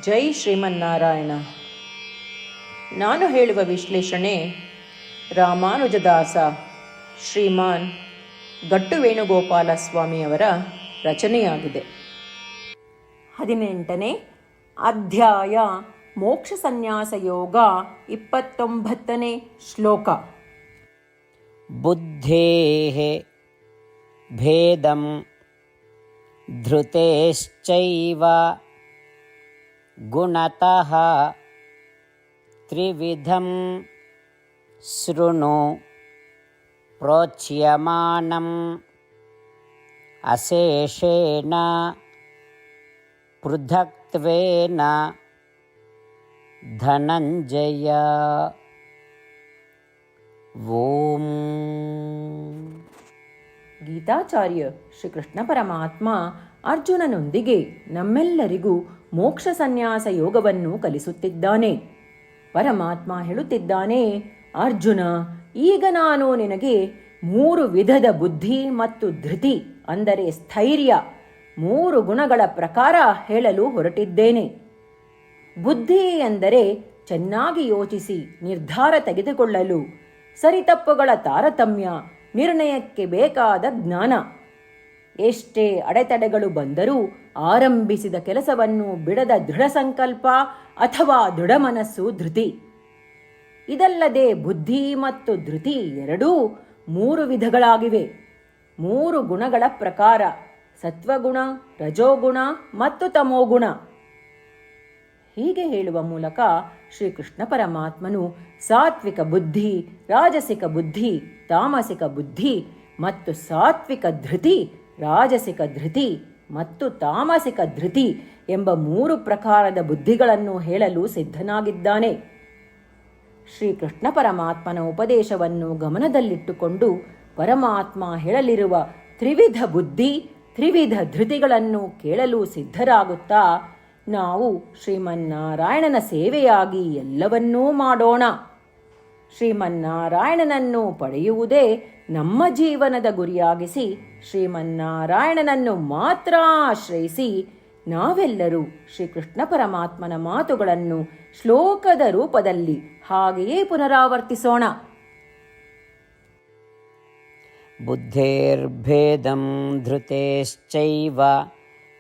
ಜೈ ಶ್ರೀಮನ್ನಾರಾಯಣ. ನಾನು ಹೇಳುವ ವಿಶ್ಲೇಷಣೆ ರಾಮಾನುಜದಾಸ ಶ್ರೀಮಾನ್ ಗಟ್ಟು ವೇಣುಗೋಪಾಲ ಸ್ವಾಮಿಯವರ ರಚನೆಯಾಗಿದೆ. 18ನೇ ಅಧ್ಯಾಯ ಮೋಕ್ಷ ಸನ್ಯಾಸ ಯೋಗ 29ನೇ ಶ್ಲೋಕ. ಬುದ್ಧೇಃ ಭೇದಂ ಧೃತೇಶ್ಚೈವ ಗುಣತಃ ತ್ರಿವಿಧಂ ಶೃಣು ಪ್ರೋಚ್ಯಮಾನಂ ಅಶೇಷೇಣ ಪೃಥಕ್ತ್ವೇನ ಧನಂಜಯ. ಓಂ. ಗೀತಾಚಾರ್ಯ ಶ್ರೀಕೃಷ್ಣ ಪರಮಾತ್ಮ ಅರ್ಜುನನೊಂದಿಗೆ ನಮ್ಮೆಲ್ಲರಿಗೂ ಮೋಕ್ಷ ಸನ್ಯಾಸ ಯೋಗವನ್ನು ಕಲಿಸುತ್ತಿದ್ದಾನೆ. ಪರಮಾತ್ಮ ಹೇಳುತ್ತಿದ್ದಾನೆ, ಅರ್ಜುನ, ಈಗ ನಾನು ನಿನಗೆ 3 ವಿಧದ ಬುದ್ಧಿ ಮತ್ತು ಧೃತಿ ಅಂದರೆ ಸ್ಥೈರ್ಯ, 3 ಗುಣಗಳ ಪ್ರಕಾರ ಹೇಳಲು ಹೊರಟಿದ್ದೇನೆ. ಬುದ್ಧಿ ಎಂದರೆ ಚೆನ್ನಾಗಿ ಯೋಚಿಸಿ ನಿರ್ಧಾರ ತೆಗೆದುಕೊಳ್ಳಲು, ಸರಿತಪ್ಪುಗಳ ತಾರತಮ್ಯ, ನಿರ್ಣಯಕ್ಕೆ ಬೇಕಾದ ಜ್ಞಾನ. ಎಷ್ಟೇ ಅಡೆತಡೆಗಳು ಬಂದರೂ ಆರಂಭಿಸಿದ ಕೆಲಸವನ್ನು ಬಿಡದ ದೃಢ ಸಂಕಲ್ಪ ಅಥವಾ ದೃಢ ಮನಸ್ಸು ಧೃತಿ. ಇದಲ್ಲದೆ ಬುದ್ಧಿ ಮತ್ತು ಧೃತಿ ಎರಡೂ 3 ವಿಧಗಳಾಗಿವೆ. 3 ಗುಣಗಳ ಪ್ರಕಾರ: ಸತ್ವಗುಣ, ರಜೋಗುಣ ಮತ್ತು ತಮೋಗುಣ. ಹೀಗೆ ಹೇಳುವ ಮೂಲಕ ಶ್ರೀಕೃಷ್ಣ ಪರಮಾತ್ಮನು ಸಾತ್ವಿಕ ಬುದ್ಧಿ, ರಾಜಸಿಕ ಬುದ್ಧಿ, ತಾಮಸಿಕ ಬುದ್ಧಿ ಮತ್ತು ಸಾತ್ವಿಕ ಧೃತಿ, ರಾಜಸಿಕ ಧೃತಿ ಮತ್ತು ತಾಮಸಿಕ ಧೃತಿ ಎಂಬ 3 ಪ್ರಕಾರದ ಬುದ್ಧಿಗಳನ್ನು ಹೇಳಲು ಸಿದ್ಧನಾಗಿದ್ದಾನೆ. ಶ್ರೀಕೃಷ್ಣ ಪರಮಾತ್ಮನ ಉಪದೇಶವನ್ನು ಗಮನದಲ್ಲಿಟ್ಟುಕೊಂಡು ಪರಮಾತ್ಮ ಹೇಳಲಿರುವ ತ್ರಿವಿಧ ಬುದ್ಧಿ, ತ್ರಿವಿಧ ಧೃತಿಗಳನ್ನು ಕೇಳಲು ಸಿದ್ಧರಾಗುತ್ತಾ ನಾವು ಶ್ರೀಮನ್ನಾರಾಯಣನ ಸೇವೆಯಾಗಿ ಎಲ್ಲವನ್ನೂ ಮಾಡೋಣ. ಶ್ರೀಮನ್ನಾರಾಯಣನನ್ನು ಪಡೆಯುವುದೇ ನಮ್ಮ ಜೀವನದ ಗುರಿಯಾಗಿಸಿ ಶ್ರೀಮನ್ನಾರಾಯಣನನ್ನು ಮಾತ್ರ ಆಶ್ರಯಿಸಿ ನಾವೆಲ್ಲರೂ ಶ್ರೀಕೃಷ್ಣ ಪರಮಾತ್ಮನ ಮಾತುಗಳನ್ನು ಶ್ಲೋಕದ ರೂಪದಲ್ಲಿ ಹಾಗೆಯೇ ಪುನರಾವರ್ತಿಸೋಣ. ಬುದ್ಧೇರ್ಭೇದಂ ಧೃತೇಶ್ಚೈವ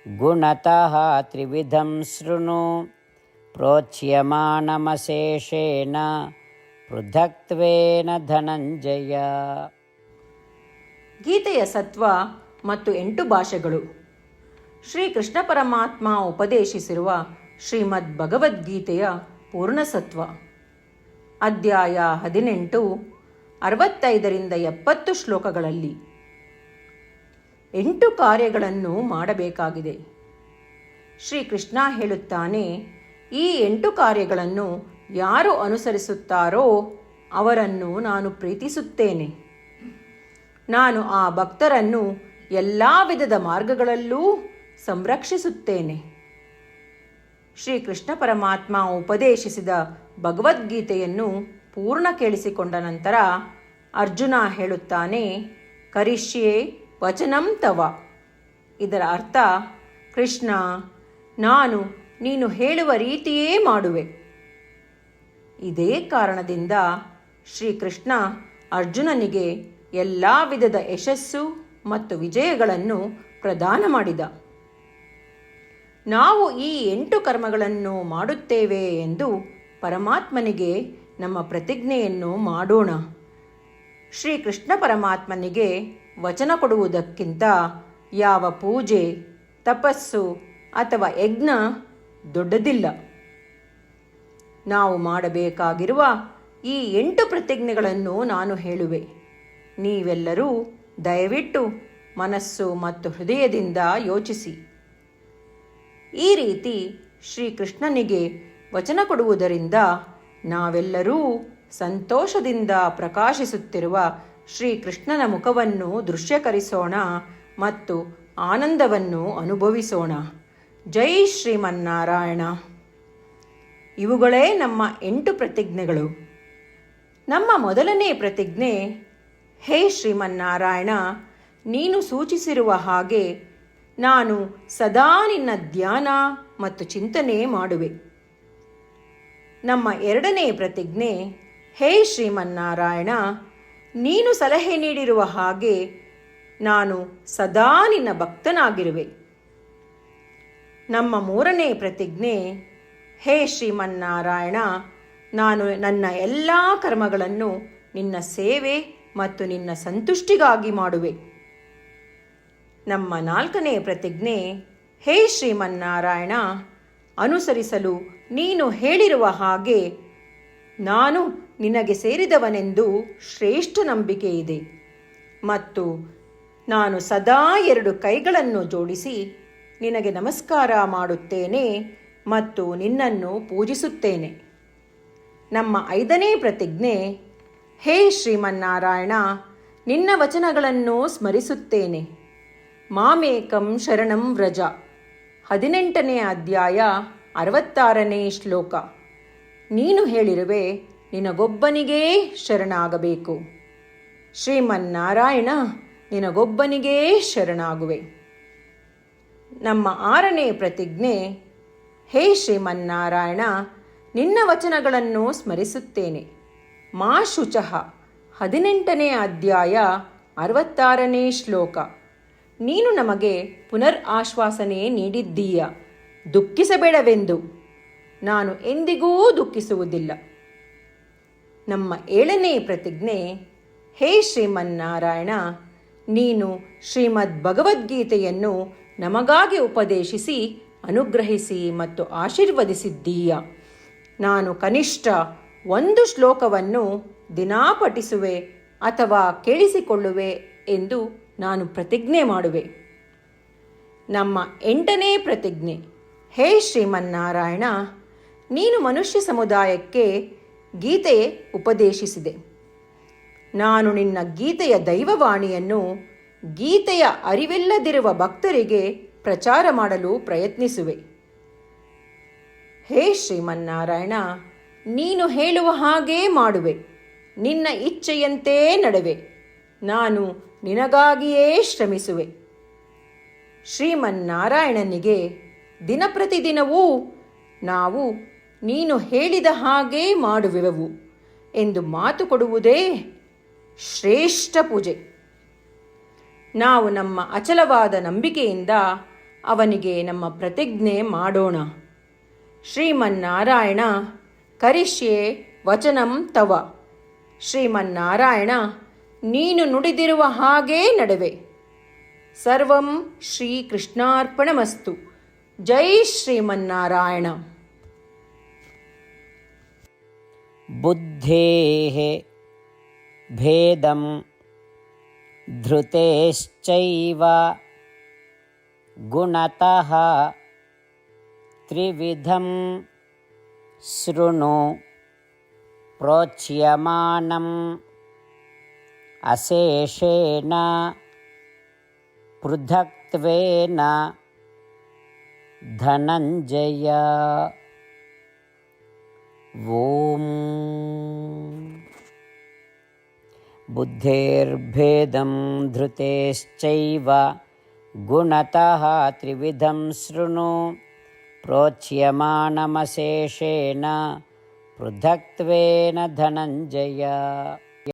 ಗುಣತಃ ತ್ರಿವಿಧಂ ಶೃಣು ಪ್ರೋಚ್ಯಮಾನಮಶೇಷೇಣ ಪೃಥಕ್ತ್ವೇನ ಧನಂಜಯ. ಗೀತೆಯ ಸತ್ವ ಮತ್ತು 8 ಭಾಷೆಗಳು. ಶ್ರೀಕೃಷ್ಣ ಪರಮಾತ್ಮ ಉಪದೇಶಿಸಿರುವ ಶ್ರೀಮದ್ ಭಗವದ್ಗೀತೆಯ ಪೂರ್ಣಸತ್ವ. ಅಧ್ಯಾಯ 18, 65ರಿಂದ 70 ಶ್ಲೋಕಗಳಲ್ಲಿ 8 ಕಾರ್ಯಗಳನ್ನು ಮಾಡಬೇಕಾಗಿದೆ. ಶ್ರೀಕೃಷ್ಣ ಹೇಳುತ್ತಾನೆ, ಈ 8 ಕಾರ್ಯಗಳನ್ನು ಯಾರು ಅನುಸರಿಸುತ್ತಾರೋ ಅವರನ್ನು ನಾನು ಪ್ರೀತಿಸುತ್ತೇನೆ. ನಾನು ಆ ಭಕ್ತರನ್ನು ಎಲ್ಲ ವಿಧದ ಮಾರ್ಗಗಳಲ್ಲೂ ಸಂರಕ್ಷಿಸುತ್ತೇನೆ. ಶ್ರೀಕೃಷ್ಣ ಪರಮಾತ್ಮ ಉಪದೇಶಿಸಿದ ಭಗವದ್ಗೀತೆಯನ್ನು ಪೂರ್ಣ ಕೇಳಿಸಿಕೊಂಡ ನಂತರ ಅರ್ಜುನ ಹೇಳುತ್ತಾನೆ, ಕರಿಷ್ಯೆ ವಚನಂ ತವ. ಇದರ ಅರ್ಥ, ಕೃಷ್ಣ, ನಾನು ನೀನು ಹೇಳುವ ರೀತಿಯೇ ಮಾಡುವೆ. ಇದೇ ಕಾರಣದಿಂದ ಶ್ರೀಕೃಷ್ಣ ಅರ್ಜುನನಿಗೆ ಎಲ್ಲ ವಿಧದ ಯಶಸ್ಸು ಮತ್ತು ವಿಜಯಗಳನ್ನು ಪ್ರದಾನ ಮಾಡಿದ. ನಾವು ಈ 8 ಕರ್ಮಗಳನ್ನು ಮಾಡುತ್ತೇವೆ ಎಂದು ಪರಮಾತ್ಮನಿಗೆ ನಮ್ಮ ಪ್ರತಿಜ್ಞೆಯನ್ನು ಮಾಡೋಣ. ಶ್ರೀಕೃಷ್ಣ ಪರಮಾತ್ಮನಿಗೆ ವಚನ ಕೊಡುವುದಕ್ಕಿಂತ ಯಾವ ಪೂಜೆ, ತಪಸ್ಸು ಅಥವಾ ಯಜ್ಞ ದೊಡ್ಡದಿಲ್ಲ. ನಾವು ಮಾಡಬೇಕಾಗಿರುವ ಈ 8 ಪ್ರತಿಜ್ಞೆಗಳನ್ನು ನಾನು ಹೇಳುವೆ. ನೀವೆಲ್ಲರೂ ದಯವಿಟ್ಟು ಮನಸ್ಸು ಮತ್ತು ಹೃದಯದಿಂದ ಯೋಚಿಸಿ. ಈ ರೀತಿ ಶ್ರೀಕೃಷ್ಣನಿಗೆ ವಚನ ಕೊಡುವುದರಿಂದ ನಾವೆಲ್ಲರೂ ಸಂತೋಷದಿಂದ ಪ್ರಕಾಶಿಸುತ್ತಿರುವ ಶ್ರೀಕೃಷ್ಣನ ಮುಖವನ್ನು ದೃಶ್ಯಕರಿಸೋಣ ಮತ್ತು ಆನಂದವನ್ನು ಅನುಭವಿಸೋಣ. ಜೈ ಶ್ರೀಮನ್ನಾರಾಯಣ. ಇವುಗಳೇ ನಮ್ಮ 8 ಪ್ರತಿಜ್ಞೆಗಳು. ನಮ್ಮ ಮೊದಲನೇ ಪ್ರತಿಜ್ಞೆ, ಹೇ ಶ್ರೀಮನ್ನಾರಾಯಣ, ನೀನು ಸೂಚಿಸಿರುವ ಹಾಗೆ ನಾನು ಸದಾ ನಿನ್ನ ಧ್ಯಾನ ಮತ್ತು ಚಿಂತನೆ ಮಾಡುವೆ. ನಮ್ಮ ಎರಡನೇ ಪ್ರತಿಜ್ಞೆ, ಹೇ ಶ್ರೀಮನ್ನಾರಾಯಣ, ನೀನು ಸಲಹೆ ನೀಡಿರುವ ಹಾಗೆ ನಾನು ಸದಾ ನಿನ್ನ ಭಕ್ತನಾಗಿರುವೆ. ನಮ್ಮ ಮೂರನೇ ಪ್ರತಿಜ್ಞೆ, ಹೇ ಶ್ರೀಮನ್ನಾರಾಯಣ, ನಾನು ನನ್ನ ಎಲ್ಲ ಕರ್ಮಗಳನ್ನು ನಿನ್ನ ಸೇವೆ ಮತ್ತು ನಿನ್ನ ಸಂತುಷ್ಟಿಗಾಗಿ ಮಾಡುವೆ. ನಮ್ಮ ನಾಲ್ಕನೇ ಪ್ರತಿಜ್ಞೆ, ಹೇ ಶ್ರೀಮನ್ನಾರಾಯಣ, ಅನುಸರಿಸಲು ನೀನು ಹೇಳಿರುವ ಹಾಗೆ ನಾನು ನಿನಗೆ ಸೇರಿದವನೆಂದು ಶ್ರೇಷ್ಠ ನಂಬಿಕೆ ಇದೆ ಮತ್ತು ನಾನು ಸದಾ 2 ಕೈಗಳನ್ನು ಜೋಡಿಸಿ ನಿನಗೆ ನಮಸ್ಕಾರ ಮಾಡುತ್ತೇನೆ ಮತ್ತು ನಿನ್ನನ್ನು ಪೂಜಿಸುತ್ತೇನೆ. ನಮ್ಮ 5ನೇ ಪ್ರತಿಜ್ಞೆ, ಹೇ ಶ್ರೀಮನ್ನಾರಾಯಣ, ನಿನ್ನ ವಚನಗಳನ್ನು ಸ್ಮರಿಸುತ್ತೇನೆ. ಮಾಮೇಕಂ ಶರಣಂ ವ್ರಜ, 18ನೇ ಅಧ್ಯಾಯ 66ನೇ ಶ್ಲೋಕ. ನೀನು ಹೇಳಿರುವೆ, ನಿನಗೊಬ್ಬನಿಗೇ ಶರಣಾಗಬೇಕು. ಶ್ರೀಮನ್ನಾರಾಯಣ, ನಿನಗೊಬ್ಬನಿಗೇ ಶರಣಾಗುವೆ. ನಮ್ಮ 6ನೇ ಪ್ರತಿಜ್ಞೆ, ಹೇ ಶ್ರೀಮನ್ನಾರಾಯಣ, ನಿನ್ನ ವಚನಗಳನ್ನು ಸ್ಮರಿಸುತ್ತೇನೆ. ಮಾ ಶುಚಃ, 18ನೇ ಅಧ್ಯಾಯ 66ನೇ ಶ್ಲೋಕ. ನೀನು ನಮಗೆ ಪುನರ್ ಆಶ್ವಾಸನೆ ನೀಡಿದ್ದೀಯ, ದುಃಖಿಸಬೇಡವೆಂದು. ನಾನು ಎಂದಿಗೂ ದುಃಖಿಸುವುದಿಲ್ಲ. ನಮ್ಮ 7ನೇ ಪ್ರತಿಜ್ಞೆ, ಹೇ ಶ್ರೀಮನ್ನಾರಾಯಣ, ನೀನು ಶ್ರೀಮದ್ ಭಗವದ್ಗೀತೆಯನ್ನು ನಮಗಾಗಿ ಉಪದೇಶಿಸಿ ಅನುಗ್ರಹಿಸಿ ಮತ್ತು ಆಶೀರ್ವದಿಸಿದ್ದೀಯ. ನಾನು ಕನಿಷ್ಠ 1 ಶ್ಲೋಕವನ್ನು ದಿನಾ ಪಠಿಸುವೆ ಅಥವಾ ಕೇಳಿಸಿಕೊಳ್ಳುವೆ ಎಂದು ನಾನು ಪ್ರತಿಜ್ಞೆ ಮಾಡುವೆ. ನಮ್ಮ 8ನೇ ಪ್ರತಿಜ್ಞೆ, ಹೇ ಶ್ರೀಮನ್ನಾರಾಯಣ, ನೀನು ಮನುಷ್ಯ ಸಮುದಾಯಕ್ಕೆ ಗೀತೆ ಉಪದೇಶಿಸಿದೆ. ನಾನು ನಿನ್ನ ಗೀತೆಯ ದೈವವಾಣಿಯನ್ನು ಗೀತೆಯ ಅರಿವಿಲ್ಲದಿರುವ ಭಕ್ತರಿಗೆ ಪ್ರಚಾರ ಮಾಡಲು ಪ್ರಯತ್ನಿಸುವೆ. ಹೇ ಶ್ರೀಮನ್ನಾರಾಯಣ, ನೀನು ಹೇಳುವ ಹಾಗೇ ಮಾಡುವೆ. ನಿನ್ನ ಇಚ್ಛೆಯಂತೆ ನಡೆವೆ. ನಾನು ನಿನಗಾಗಿಯೇ ಶ್ರಮಿಸುವೆ. ಶ್ರೀಮನ್ನಾರಾಯಣನಿಗೆ ದಿನಪ್ರತಿದಿನವೂ ನಾವು ನೀನು ಹೇಳಿದ ಹಾಗೇ ಮಾಡುವೆವು ಎಂದು ಮಾತು ಕೊಡುವುದೇ ಶ್ರೇಷ್ಠ ಪೂಜೆ. ನಾವು ನಮ್ಮ ಅಚಲವಾದ ನಂಬಿಕೆಯಿಂದ ಅವನಿಗೆ ನಮ್ಮ ಪ್ರತಿಜ್ಞೆ ಮಾಡೋಣ. ಶ್ರೀಮನ್ನಾರಾಯಣ, ಕರಿಷ್ಯೆ ವಚನಂ ತವ. ಶ್ರೀಮನ್ನಾರಾಯಣ, ನೀನು ನುಡಿದಿರುವ ಹಾಗೇ ನಡೆವೆ. ಸರ್ವಂ ಶ್ರೀಕೃಷ್ಣಾರ್ಪಣಮಸ್ತು. ಜೈ ಶ್ರೀಮನ್ನಾರಾಯಣ. ಬುದ್ಧೇಃ ಭೇದಂ ಧೃತೇಶ್ಚೈವ ಗುಣತಃ ತ್ರಿವಿಧಂ ಶೃಣು ಪ್ರೋಚ್ಯಮಾನಂ ಅಶೇಷೇಣ ಪೃಥಕ್ತ್ವೇನ ಧನಂಜಯ. ಓಂ ಬುದ್ಧೇರ್ಭೇದಂ ಧೃತೇಶ್ಚೈವ ಗುಣತಃ ತ್ರಿವಿಧಂ ಶೃಣು ಪ್ರೋಚ್ಯಮಾನಮಶೇಷೇಣ ಪೃಥಕ್ತ್ವೇನ ಧನಂಜಯ.